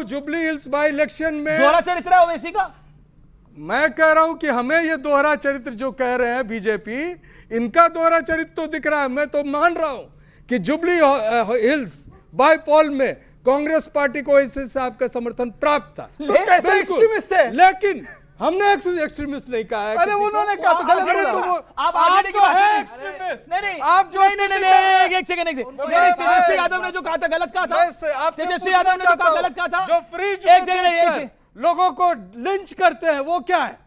Jubilee hills by election में दोहरा चरित्र है ओवैसी का। मैं कह रहा हूं कि हमें ये दोहरा चरित्र जो कह रहे हैं बीजेपी, इनका दोहरा चरित्र तो दिख रहा है। मैं तो मान रहा हूं कि जुबली हिल्स बाई पोल में कांग्रेस पार्टी को इस साहब का समर्थन प्राप्त था। तो कैसे एक्सट्रीमिस्ट है? लेकिन हमने एक्सट्रीमिस्ट नहीं कहा है। अरे उन्होंने कहा तो गलत बोला। आप आरजेडी की बात है नहीं, एक्सट्रीमिस्ट। नहीं आप जो नहीं, एक सेकंड तेजस्वी यादव ने जो कहा था गलत कहा था। तेजस्वी यादव ने जो कहा गलत कहा था। जो फ्री एक सेकंड लोगों को लिंच करते हैं वो क्या है?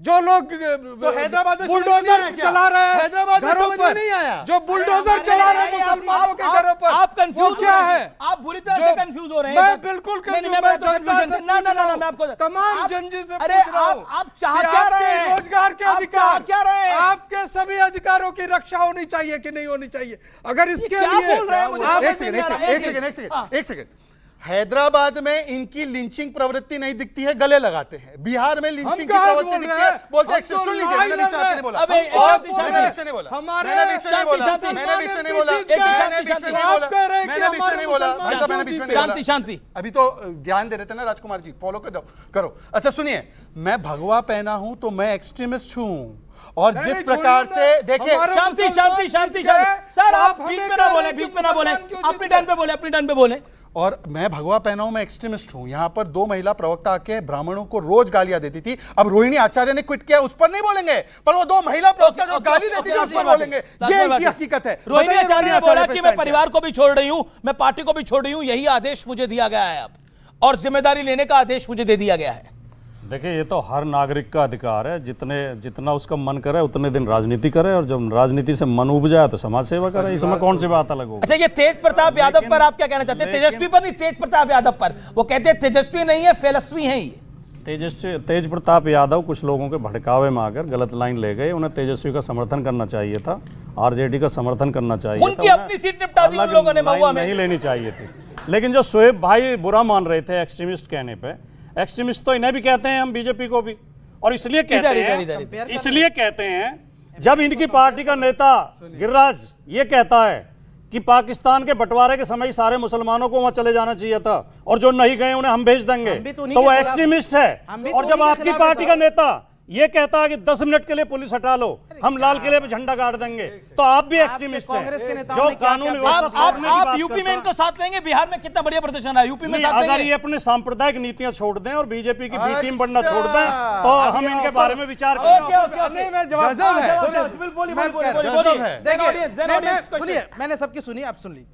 जो लोग तो हैदराबाद में बुलडोजर चला रहे हैं हैदराबाद में घरों समझ पर, में नहीं आया। जो बुलडोजर चला रहे हैं मुसलमानों के घरों पर, आप कंफ्यूज क्या है? आप बुरी तरह से कंफ्यूज हो रहे हैं। मैं बिल्कुल तमाम जनजी से अरे आप चाह क्या रहे हैं? रोजगार के अधिकार क्या रहे हैं? आपके सभी अधिकारों की रक्षा होनी चाहिए कि नहीं होनी चाहिए? अगर इसके क्या लिए बोल रहे हैं मुझे एक सेकंड हैदराबाद में इनकी लिंचिंग प्रवृत्ति नहीं दिखती है, गले लगाते हैं। बिहार में लिंचिंग की प्रवृत्ति दिखती है, बोलते हैं सुन लीजिए, मैंने बीच में नहीं बोला। अबे मैंने बीच में नहीं बोला, मैंने बीच में नहीं बोला, मैंने बीच में नहीं बोला, मैंने बीच में नहीं बोला, मैंने बीच में नहीं बोला, भाई साहब मैंने बीच में नहीं बोला। शांति शांति, अभी तो ज्ञान दे रहे थे ना राजकुमार जी, फॉलो करो। अच्छा सुनिए, मैं भगवा पहना हूं तो मैं एक्सट्रीमिस्ट हूं, और जिस प्रकार से देखिए शांति शांति शांति सर, आप बीच में ना बोले, बीच में ना बोले, अपनी टर्न पे बोले, अपनी टर्न पे बोले। और मैं भगवा पहना हूं, मैं एक्सट्रीमिस्ट हूं। यहां पर 2 महिला प्रवक्ता आके ब्राह्मणों को रोज गालियां देती थी। अब रोहिणी आचार्य ने क्विट किया, उस पर नहीं बोलेंगे, पर वो 2 महिला प्रवक्ता जो गाली देती थी उस पर बोलेंगे। ये इनकी हकीकत है। रोहिणी आचार्य ने बोला कि मैं परिवार को भी छोड़ रही हूं, मैं पार्टी को भी छोड़ रही हूं, यही आदेश मुझे दिया गया है अब, और जिम्मेदारी लेने का आदेश मुझे दे दिया गया है। देखिए, ये तो हर नागरिक का अधिकार है, जितना उसका मन करे उतने दिन राजनीति करे, और जब राजनीति से मन उब जाए तो समाज सेवा करे। इसमें कौन सी बात अलग होगी? अच्छा, ये तेज प्रताप यादव पर आप क्या कहना चाहते हैं? तेजस्वी पर नहीं, तेज प्रताप यादव पर। वो कहते हैं तेजस्वी नहीं है, फेलस्वी है ये। तेज प्रताप यादव कुछ लोगों के भड़कावे में आकर गलत लाइन ले गए। उन्हें तेजस्वी का समर्थन करना चाहिए था, आरजेडी का समर्थन करना चाहिए। उनकी अपनी सीट निपटा दी उन लोगों ने महुआ में। नहीं लेनी चाहिए थी। लेकिन जो शोएब भाई बुरा मान रहे थे एक्सट्रीमिस्ट कहने पे, एक्सट्रीमिस्ट तो इन्हें भी कहते हैं हम, बीजेपी को भी। और इसलिए कहते हैं जब इनकी पार्टी का नेता गिरिराज ये कहता है कि पाकिस्तान के बंटवारे के समय सारे मुसलमानों को वहां चले जाना चाहिए था, और जो नहीं गए उन्हें हम भेज देंगे, तो वो एक्सट्रीमिस्ट है। और जब आपकी पार्टी का नेता ये कहता है कि 10 मिनट के लिए पुलिस हटा लो, हम लाल किले पे झंडा गाड़ देंगे, तो आप भी एक्सट्रीमिस्ट हैं। जो कानून आप यूपी में इनको साथ लेंगे? बिहार में कितना बढ़िया प्रदर्शन है, यूपी में साथ लेंगे? अगर ये अपने सांप्रदायिक नीतियां छोड़ दें और बीजेपी की बी टीम बनना छोड़ दें, तो हम इनके बारे में विचार करेंगे। मैंने सबकी सुनी, आप सुन ली।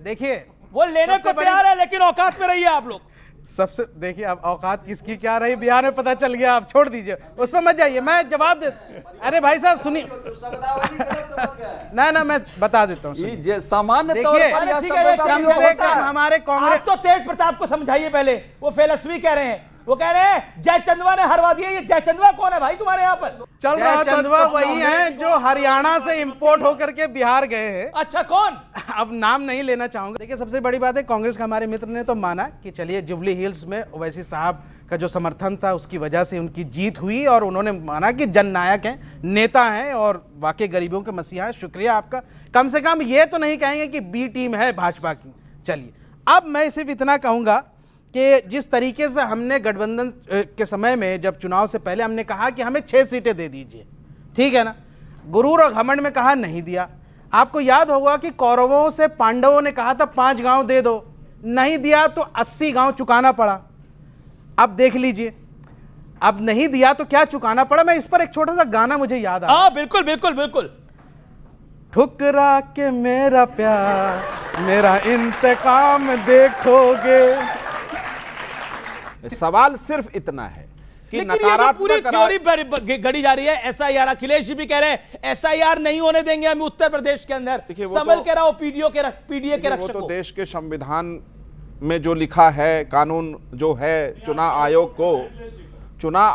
देखिए, वो लेने को तैयार है, लेकिन औकात में रहिए आप लोग। सबसे देखिए, अब औकात किसकी क्या रही बिहार में पता चल गया। आप छोड़ दीजिए, उस पर मत जाइए, मैं जवाब दे। अरे भाई साहब सुनिए ना, मैं बता देता हूँ। सामान्य हमारे कांग्रेस तो तेज प्रताप को समझाइए पहले। वो फेलस्वी कह रहे हैं, वो कह रहे हैं जयचंदवा ने हरवा दिया। ये जयचंदवा कौन है भाई तुम्हारे यहाँ पर? चल रहा जयचंदवा वही है जो हरियाणा से इंपोर्ट होकर के बिहार गए हैं। अच्छा, कौन? अब नाम नहीं लेना चाहूंगा। देखिए, सबसे बड़ी बात है, कांग्रेस के हमारे मित्र ने तो माना कि चलिए जुबली हिल्स में ओवैसी साहब का जो समर्थन था उसकी वजह से उनकी जीत हुई, और उन्होंने माना कि जननायक हैं, नेता हैं, और वाकई गरीबों के मसीहा हैं। शुक्रिया आपका। कम से कम ये तो नहीं कहेंगे कि बी टीम है भाजपा की। चलिए, अब मैं सिर्फ इतना कहूंगा कि जिस तरीके से हमने गठबंधन के समय में, जब चुनाव से पहले हमने कहा कि हमें 6 सीटें दे दीजिए, ठीक है ना, गुरूर और घमंड में कहा नहीं दिया। आपको याद होगा कि कौरवों से पांडवों ने कहा था 5 गांव दे दो, नहीं दिया तो 80 गांव चुकाना पड़ा। अब देख लीजिए, अब नहीं दिया तो क्या चुकाना पड़ा। मैं इस पर एक छोटा सा गाना मुझे याद आ। हाँ, बिल्कुल बिल्कुल बिल्कुल। ठुकरा के मेरा प्यार, मेरा इंतकाम देखोगे। सवाल सिर्फ इतना है कि नकारात्मक पूरी थ्योरी गढ़ी जा रही है। एसआईआर, अखिलेश जी भी कह रहे हैं एसआईआर नहीं होने देंगे हम उत्तर प्रदेश के अंदर। समझ के रहो पीडीए के रक्षक। वो तो देश के संविधान में जो लिखा है, कानून जो है, चुनाव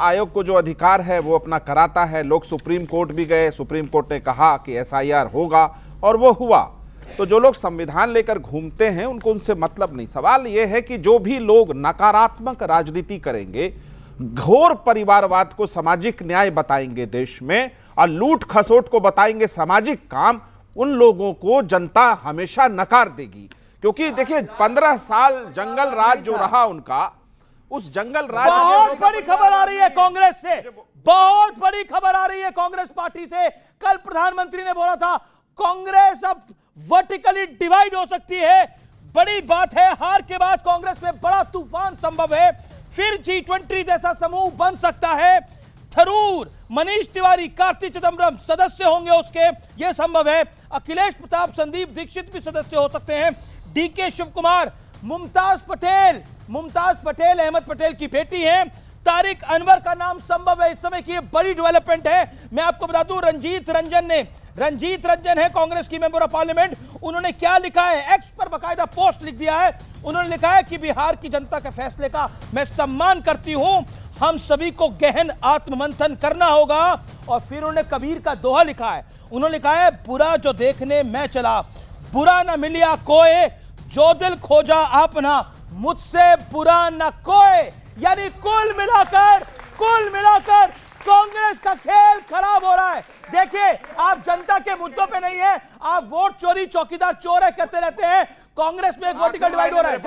आयोग को जो अधिकार है वो अपना कराता है। लोग सुप्रीम कोर्ट भी गए, सुप्रीम कोर्ट ने कहा कि एसआईआर होगा, और वो हुआ। तो जो लोग संविधान लेकर घूमते हैं उनको उनसे मतलब नहीं। सवाल ये है कि जो भी लोग नकारात्मक राजनीति करेंगे, घोर परिवारवाद को सामाजिक न्याय बताएंगे देश में, और लूट खसोट को बताएंगे सामाजिक काम, उन लोगों को जनता हमेशा नकार देगी। क्योंकि देखिए 15 साल जंगल राज जो रहा उनका, उस जंगल राज बहुत बड़ी खबर आ रही है कांग्रेस से, बहुत बड़ी खबर आ रही है कांग्रेस पार्टी से। कल प्रधानमंत्री ने बोला था कांग्रेस अब वर्टिकली डिवाइड हो सकती है। बड़ी बात है, हार के बाद कांग्रेस में बड़ा तूफान संभव है, फिर G20 जैसा समूह बन सकता है। थरूर, मनीष तिवारी, कार्ति चिदम्बरम सदस्य होंगे उसके, यह संभव है। अखिलेश प्रताप, संदीप दीक्षित भी सदस्य हो सकते हैं। डीके शिव कुमार, मुमताज पटेल अहमद पटेल की बेटी हैं। तारिक अनवर का नाम संभव है। इस समय की बड़ी डेवलपमेंट है। मैं आपको बता दूं, रंजीत रंजन है कांग्रेस की मेंबर ऑफ पार्लियामेंट। उन्होंने क्या लिखा है, एक्स पर बकायदा पोस्ट लिख दिया है। उन्होंने लिखा है कि बिहार की जनता के फैसले का मैं सम्मान करती हूं, हम सभी को गहन आत्ममंथन करना होगा। और फिर उन्होंने कबीर का दोहा लिखा है। उन्होंने लिखा है, बुरा जो देखने मैं चला, बुरा न मिलिया कोई, जो दिल खोजा आपना, मुझसे बुरा न कोई। यानी कुल मिलाकर कांग्रेस का खेल खराब हो रहा है। देखिए, आप जनता के मुद्दों पे नहीं है, आप वोट चोरी चौकीदार चोर करते रहते हैं। कांग्रेस में एक वर्टिकल डिवाइड हो रहा है।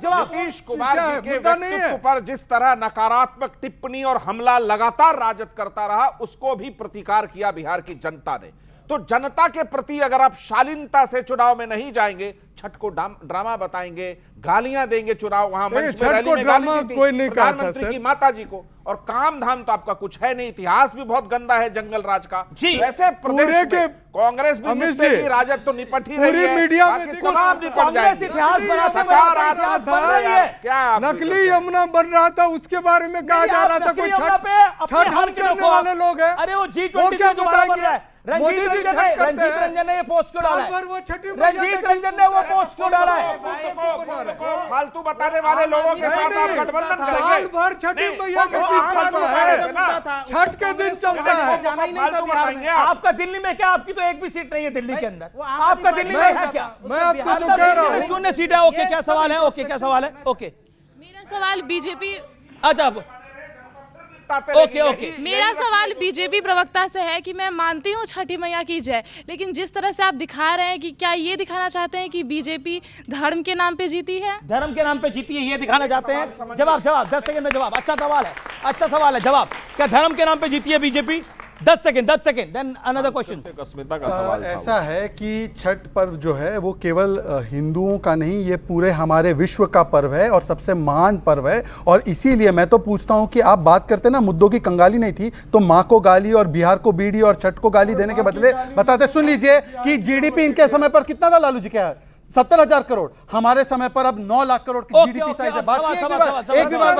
जवाब नीतीश कुमार जी के व्यक्तित्व पर जिस तरह नकारात्मक टिप्पणी और हमला लगातार राजद करता रहा, उसको भी प्रतिकार किया बिहार की जनता ने। तो जनता के प्रति अगर आप शालीनता से चुनाव में नहीं जाएंगे, छठ को ड्रामा बताएंगे, गालियां देंगे, चुनाव वहां मंच में रैली में गाली दी थी प्रधानमंत्री की माता जी को, और काम धाम तो आपका कुछ है नहीं, इतिहास भी बहुत गंदा है जंगल राज का। जी, वैसे प्रदेश में कांग्रेस भी निपटेगी, राजद तो निपट ही रही है, मीडिया में तमाम निपट कांग्रेस इतिहास बनाते इतिहास बन रही है। क्या नकली यमुना बन रहा था, उसके बारे में कहा जा रहा था कोई छठ करने वाले लोग हैं। अरे वो G20 क्या दोबारा बन रहा है। रंजीत रंजन ने ये पोस्ट क्यों डाला है? रंजीत रंजन ने वो पोस्ट क्यों डाला है? फालतू बताने वाले लोगों के साथ आप गठबंधन करेंगे। साल भर छठी मैया के दिन चलता है, छठ के दिन चलता है। जाना ही नहीं था बिहार में। आपका दिल्ली में क्या, आपकी तो एक भी सीट नहीं है दिल्ली के अंदर। आपका दिल्ली में है क्या? मैं आपसे जो कह रहा हूँ, 0 सीट है। ओके, क्या सवाल है? ओके, क्या सवाल है? ओके, मेरा सवाल बीजेपी अच्छा, ओके। मेरा सवाल बीजेपी प्रवक्ता से है कि मैं मानती हूँ छठी मैया की जय, लेकिन जिस तरह से आप दिखा रहे हैं कि क्या ये दिखाना चाहते हैं कि बीजेपी धर्म के नाम पे जीती है? धर्म के नाम पे जीती है ये दिखाना चाहते हैं? जवाब 10 सेकंड में जवाब। अच्छा सवाल है, जवाब। क्या धर्म के नाम पे जीती है BJP? 10 second, then another question. अस्मिता का सवाल था। ऐसा है कि छठ पर्व जो है वो केवल हिंदुओं का नहीं, ये पूरे हमारे विश्व का पर्व है और सबसे महान पर्व है। और इसीलिए मैं तो पूछता हूं कि आप बात करते ना, मुद्दों की कंगाली नहीं थी तो माँ को गाली और बिहार को बीड़ी और छठ को गाली देने के बदले बताते, सुन लीजिए कि जीडीपी इनके समय पर कितना था लालू जी, क्या 70,000 करोड़, हमारे समय पर अब 9 लाख करोड़ की जीडीपी साइज है। बात की एक भी बार